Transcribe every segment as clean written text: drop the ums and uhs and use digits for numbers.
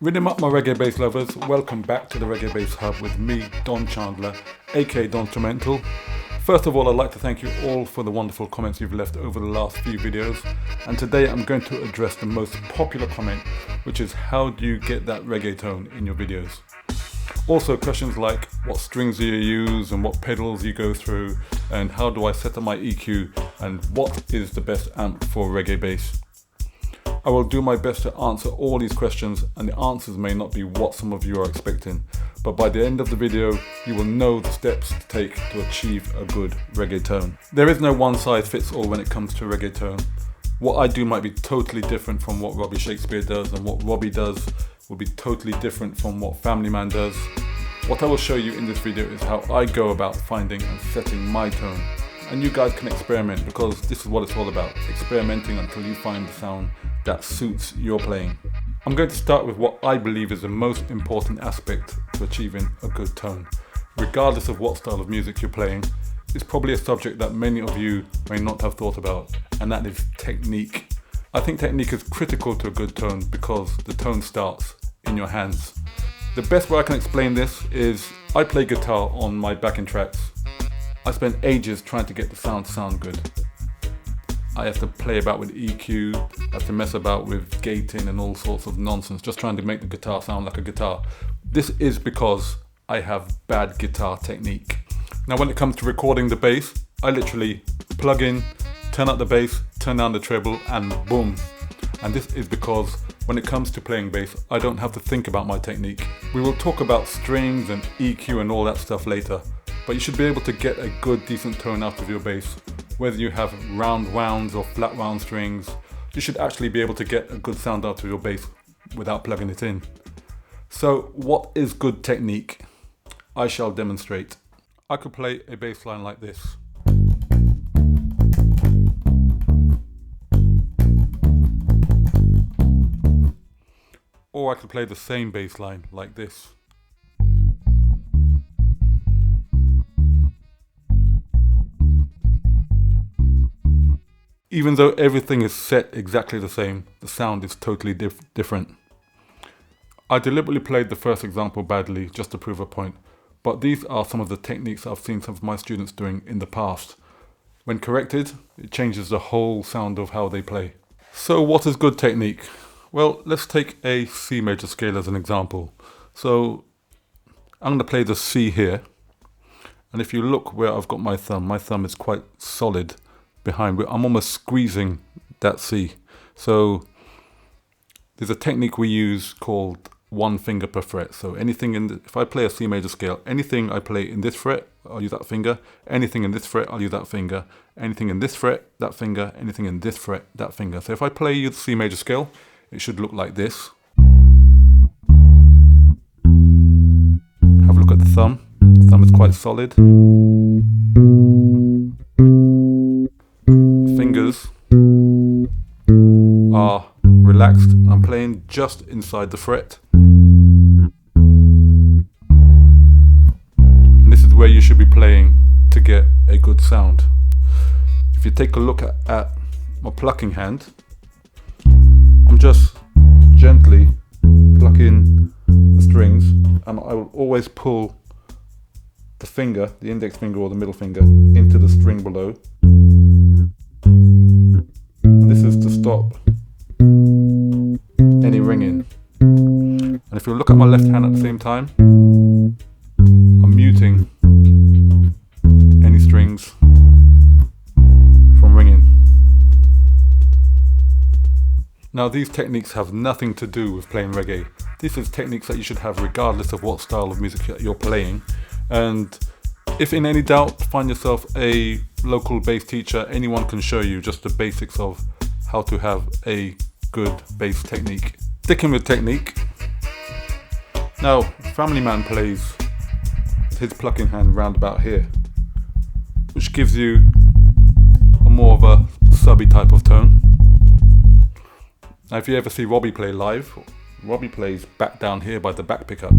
Rhythm up my reggae bass lovers, welcome back to the Reggae Bass Hub with me, Don Chandler, aka Don Instrumental. First of all, I'd like to thank you all for the wonderful comments you've left over the last few videos, and today I'm going to address the most popular comment, which is how do you get that reggae tone in your videos? Also questions like what strings do you use and what pedals you go through, and how do I set up my EQ, and what is the best amp for reggae bass? I will do my best to answer all these questions, and the answers may not be what some of you are expecting, but by the end of the video you will know the steps to take to achieve a good reggae tone. There is no one size fits all when it comes to reggae tone. What I do might be totally different from what Robbie Shakespeare does, and what Robbie does will be totally different from what Family Man does. What I will show you in this video is how I go about finding and setting my tone. And you guys can experiment, because this is what it's all about, experimenting until you find the sound that suits your playing. I'm going to start with what I believe is the most important aspect to achieving a good tone. Regardless of what style of music you're playing, it's probably a subject that many of you may not have thought about, and that is technique. I think technique is critical to a good tone because the tone starts in your hands. The best way I can explain this is I play guitar on my backing tracks. I spend ages trying to get the sound to sound good. I have to play about with EQ, I have to mess about with gating and all sorts of nonsense, just trying to make the guitar sound like a guitar. This is because I have bad guitar technique. Now when it comes to recording the bass, I literally plug in, turn up the bass, turn down the treble, and boom. And this is because when it comes to playing bass, I don't have to think about my technique. We will talk about strings and EQ and all that stuff later, but you should be able to get a good decent tone out of your bass. Whether you have round wounds or flat wound strings, you should actually be able to get a good sound out of your bass without plugging it in. So what is good technique? I shall demonstrate. I could play a bass line like this. Or I could play the same bass line like this. Even though everything is set exactly the same, the sound is totally different. I deliberately played the first example badly just to prove a point, but these are some of the techniques I've seen some of my students doing in the past. When corrected, it changes the whole sound of how they play. So what is good technique? Well, let's take a C major scale as an example. So I'm going to play the C here, and if you look where I've got my thumb is quite solid behind. I'm almost squeezing that C. So there's a technique we use called one finger per fret. So anything if I play a C major scale, anything I play in this fret, I'll use that finger. Anything in this fret, I'll use that finger. Anything in this fret, that finger. Anything in this fret, that finger. So if I play the C major scale, it should look like this. Have a look at the thumb. The thumb is quite solid. Fingers are relaxed. I'm playing just inside the fret. And this is where you should be playing to get a good sound. If you take a look at my plucking hand, I'm just gently plucking the strings, and I will always pull the finger, the index finger or the middle finger, into the string below. And this is to stop any ringing. And if you look at my left hand at the same time, I'm muting any strings from ringing. Now these techniques have nothing to do with playing reggae. These are techniques that you should have regardless of what style of music that you're playing. And if in any doubt, find yourself a local bass teacher. Anyone can show you just the basics of how to have a good bass technique. Sticking with technique. Now, Family Man plays his plucking hand round about here, which gives you a more of a subby type of tone. Now if you ever see Robbie play live, Robbie plays back down here by the back pickup,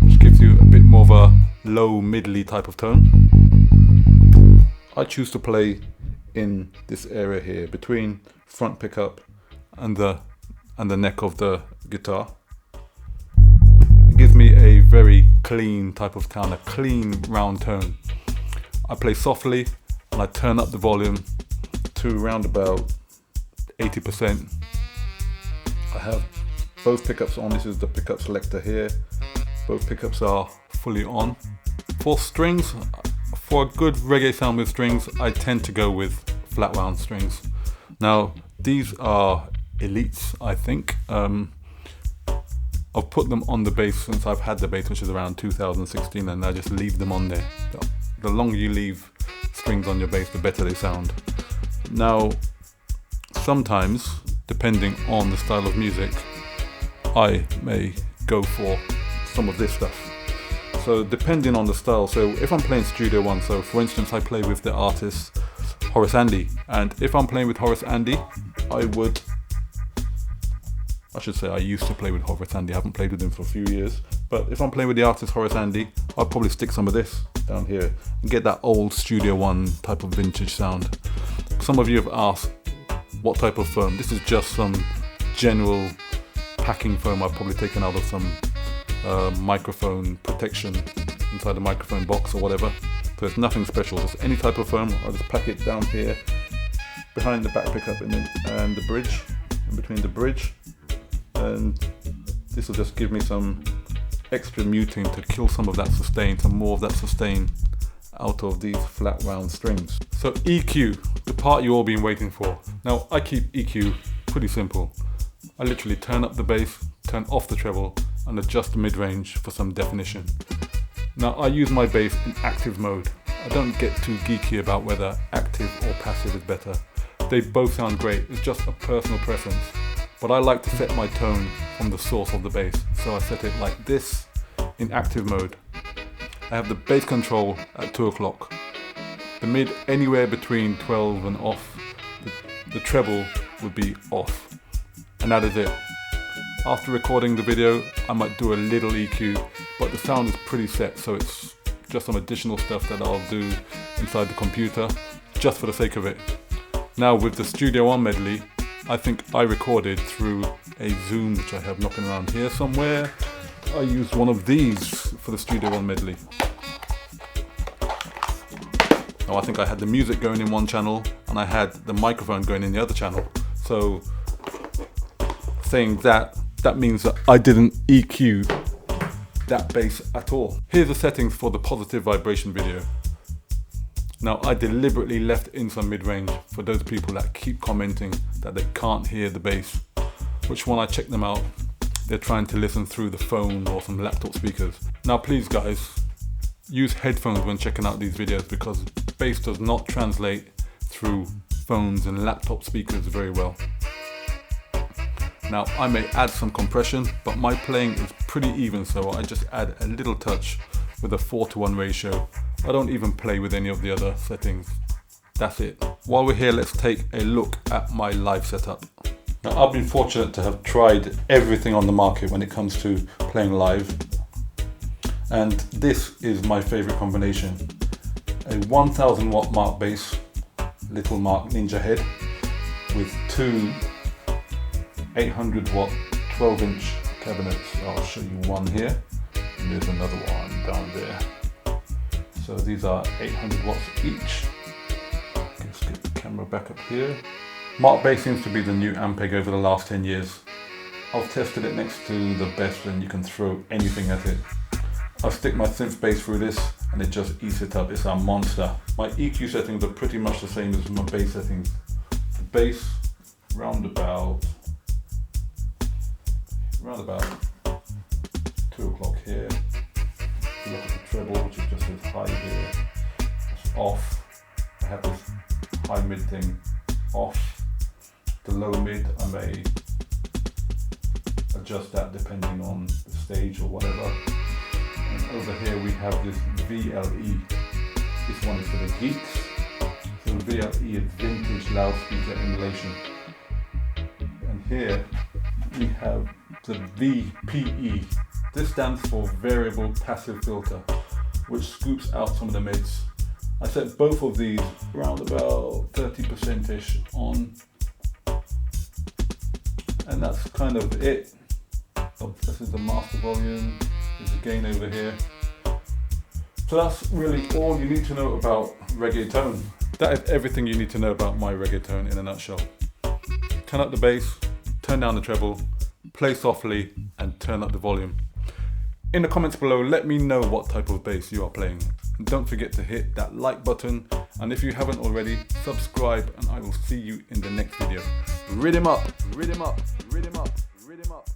which gives you a bit more of a low middly type of tone. I choose to play in this area here between front pickup and the neck of the guitar. a very clean type of sound, a clean round tone. I play softly and I turn up the volume to around about 80%. I have both pickups on. This is the pickup selector here. Both pickups are fully on. For strings, for a good reggae sound with strings, I tend to go with flat wound strings. Now, these are elites, I think. I've put them on the bass since I've had the bass, which is around 2016, and I just leave them on there. The longer you leave strings on your bass, the better they sound. Now, sometimes, depending on the style of music, I may go for some of this stuff. So depending on the style, so if I'm playing Studio One, so for instance I play with the artist Horace Andy, and if I'm playing with Horace Andy, I used to play with Horace Andy, I haven't played with him for a few years, but if I'm playing with the artist Horace Andy, I'll probably stick some of this down here and get that old Studio One type of vintage sound. Some of you have asked what type of foam. This is just some general packing foam I've probably taken out of some microphone protection inside the microphone box or whatever. So it's nothing special, just any type of foam. I'll just pack it down here behind the back pickup and the bridge, in between the bridge, and this will just give me some extra muting to kill some of that sustain, some more of that sustain out of these flat round strings. So EQ, the part you all been waiting for. Now I keep EQ pretty simple. I literally turn up the bass, turn off the treble, and adjust the mid-range for some definition. Now I use my bass in active mode. I don't get too geeky about whether active or passive is better. They both sound great, it's just a personal preference. But I like to set my tone from the source of the bass, so I set it like this in active mode. I have the bass control at 2 o'clock, the mid anywhere between 12 and off, the treble would be off, and that is it. After recording the video, I might do a little EQ, but the sound is pretty set, so it's just some additional stuff that I'll do inside the computer, just for the sake of it. Now with the Studio One medley, I think I recorded through a Zoom, which I have knocking around here somewhere. I used one of these for the Studio One medley. Now I think I had the music going in one channel and I had the microphone going in the other channel. So saying that means that I didn't EQ that bass at all. Here's the settings for the positive vibration video. Now I deliberately left in some mid-range for those people that keep commenting that they can't hear the bass, which when I check them out, they're trying to listen through the phone or some laptop speakers. Now please guys, use headphones when checking out these videos because bass does not translate through phones and laptop speakers very well. Now I may add some compression, but my playing is pretty even, so I just add a little touch with a 4:1 ratio. I don't even play with any of the other settings. That's it. While we're here, let's take a look at my live setup. Now I've been fortunate to have tried everything on the market when it comes to playing live, and this is my favorite combination. A 1000 watt Mark bass, little Mark Ninja head, with two 800 watt 12-inch cabinets. I'll show you one here, and there's another one down there. So these are 800 watts each. Let's get the camera back up here. Mark bass seems to be the new Ampeg over the last 10 years. I've tested it next to the best and you can throw anything at it. I'll stick my synth bass through this and it just eats it up. It's a monster. My EQ settings are pretty much the same as my bass settings. The bass round about 2 o'clock here. If you look at the treble, which is just as high here, it's off. I have this high mid thing off. The low mid, I may adjust that depending on the stage or whatever. And over here we have this VLE. This one is for the geeks. So VLE is vintage loudspeaker emulation. And here we have the VPE. This stands for variable passive filter, which scoops out some of the mids. I set both of these around about 30%-ish on, and that's kind of it. So this is the master volume, There's a gain over here. So that's really all you need to know about reggaeton. That is everything you need to know about my reggaeton in a nutshell. Turn up the bass, turn down the treble, play softly, and turn up the volume. In the comments below, let me know what type of bass you are playing. And don't forget to hit that like button, and if you haven't already, subscribe, and I will see you in the next video. Rhythm up, rhythm up, rhythm up, rhythm up.